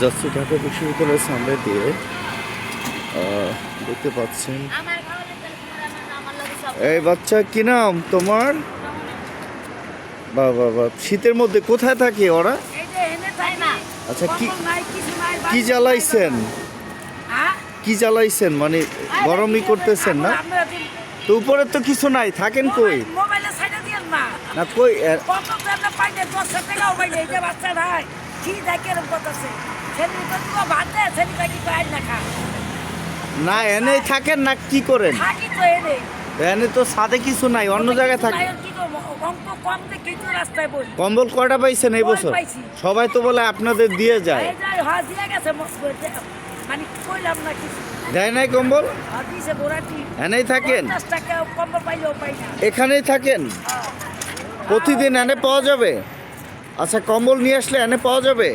যাচ্ছি ঢাকা বিশ্ববিদ্যালয়ের সামনে দিয়ে। দেখতে পাচ্ছেন এই বাচ্চা, কি নাম তোমার? বাবা বাবা, শীতের মধ্যে কোথায় থাকে ওরা? আচ্ছা, কি জ্বালাইছেন? কি জ্বালাইছেন মানে গরমই করতেছেন না? তো উপরে তো কিছু নাই, থাকেন কই? না কই না, এনেই থাকেন না কি করেন? এনে তো ছাদে কিছু নাই, অন্য জায়গায় থাকে। কম্বল কয়টা পাইছেন এই বছর? সবাই তো বলে আপনাদের দিয়ে যায়। দেয় নাই কম্বল? এনেই থাকেন? এখানেই থাকেন? প্রতিদিন এনে পাওয়া যাবে? আচ্ছা, কম্বল নিয়ে আসলে এনে পাওয়া যাবে?